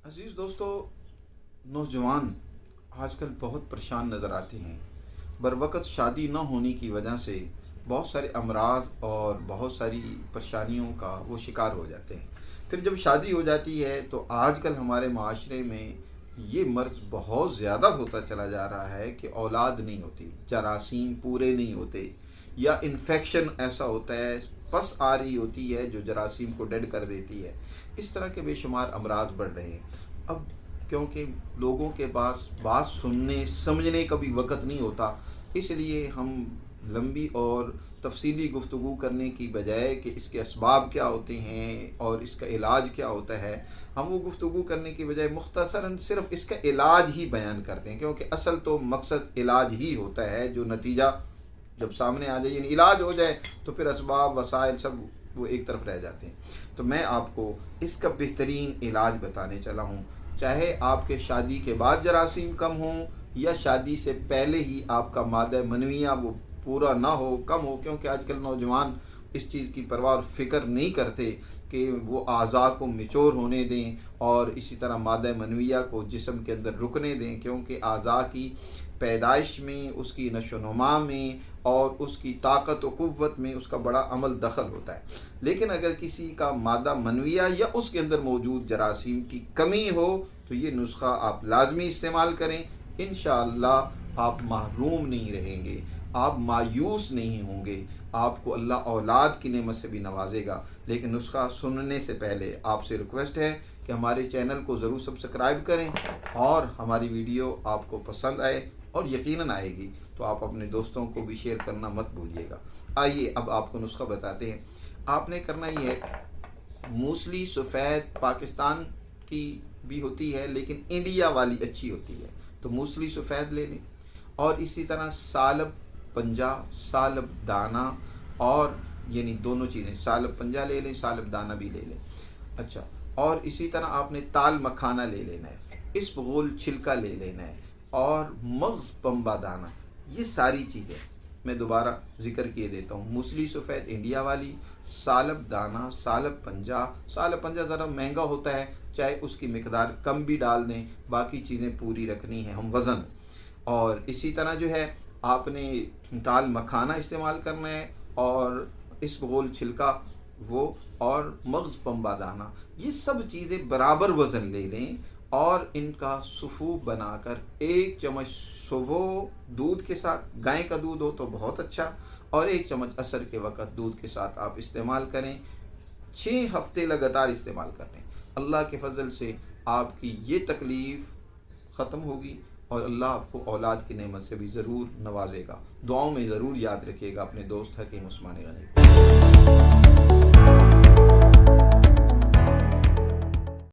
अजीज़ दोस्तों, नौजवान आजकल बहुत परेशान नज़र आते हैं। बरवक़्त शादी न होने की वजह से बहुत सारे अमराज और बहुत सारी परेशानियों का वो शिकार हो जाते हैं। फिर जब शादी हो जाती है तो आजकल हमारे माशरे में ये मर्ज़ बहुत ज़्यादा होता चला जा रहा है कि औलाद नहीं होती, जरासीम पूरे नहीं होते, या इन्फेक्शन ऐसा होता है, पस आ रही होती है जो जरासीम को डेड कर देती है। इस तरह के बेशुमार अमराज बढ़ रहे हैं। अब क्योंकि लोगों के पास बात सुनने समझने का भी वक़्त नहीं होता, इसलिए हम लंबी और तफसीली गुफ्तगू करने की बजाय कि इसके असबाब क्या होते हैं और इसका इलाज क्या होता है, हम वो गुफ्तगू करने की बजाय मुख्तसरन सिर्फ़ इसका इलाज ही बयान करते हैं। क्योंकि असल तो मकसद इलाज ही होता है। जो नतीजा जब सामने आ जाए, यानी इलाज हो जाए, तो फिर असबाब वसाइल सब वो एक तरफ रह जाते हैं। तो मैं आपको इसका बेहतरीन इलाज बताने चला हूँ। चाहे आपके शादी के बाद जरासीम कम हों या शादी से पहले ही आपका मादा मनविया वो पूरा ना हो, कम हो, क्योंकि आजकल नौजवान इस चीज़ की परवाह और फ़िक्र नहीं करते कि वो आज़ा को मिचोर होने दें और इसी तरह मादा मनविया को जिस्म के अंदर रुकने दें। क्योंकि आज़ा की पैदाइश में, उसकी नशोनुमा में और उसकी ताकत व क़ुव्वत में उसका बड़ा अमल दखल होता है। लेकिन अगर किसी का मादा मनविया या उसके अंदर मौजूद जरासीम की कमी हो तो ये नुस्खा आप लाजमी इस्तेमाल करें। इंशाअल्लाह आप महरूम नहीं रहेंगे, आप मायूस नहीं होंगे, आपको अल्लाह औलाद की नेमत से भी नवाजेगा। लेकिन नुस्खा सुनने से पहले आपसे रिक्वेस्ट है कि हमारे चैनल को ज़रूर सब्सक्राइब करें और हमारी वीडियो आपको पसंद आए, और यकीनन आएगी, तो आप अपने दोस्तों को भी शेयर करना मत भूलिएगा। आइए अब आपको नुस्खा बताते हैं। आपने करना ही है, मूसली सफ़ेद पाकिस्तान की भी होती है लेकिन इंडिया वाली अच्छी होती है, तो मूसली सफ़ेद ले लें। और इसी तरह सालब पंजा, सालब दाना, और यानी दोनों चीज़ें, सालब पंजा ले लें, सालब दाना भी ले लें। अच्छा, और इसी तरह आपने ताल मखाना ले लेना है, इसबगोल छिलका ले लेना है, और मग़ज़ पंबा दाना। ये सारी चीज़ें मैं दोबारा ज़िक्र किए देता हूँ। मूसली सफ़ेद इंडिया वाली, सालब दाना, सालब पंजा ज़रा महंगा होता है, चाहे उसकी मिकदार कम भी डाल दें, बाकी चीज़ें पूरी रखनी है हम वज़न। और इसी तरह जो है आपने ताल मखाना इस्तेमाल करना है, और इसबगोल छिलका वो, और मग़ज़ पंबा दाना, ये सब चीज़ें बराबर वज़न ले लें और इनका सुफ़ूफ बनाकर 1 चम्मच सुबह दूध के साथ, गाय का दूध हो तो बहुत अच्छा, और 1 चम्मच असर के वक़्त दूध के साथ आप इस्तेमाल करें। 6 हफ़्ते लगातार इस्तेमाल करें। अल्लाह के फ़ज़ल से आपकी ये तकलीफ़ ख़त्म होगी और अल्लाह आपको औलाद की नेमत से भी ज़रूर नवाजेगा। दुआओं में ज़रूर याद रखिएगा अपने दोस्त हकीम उस्मान गनी।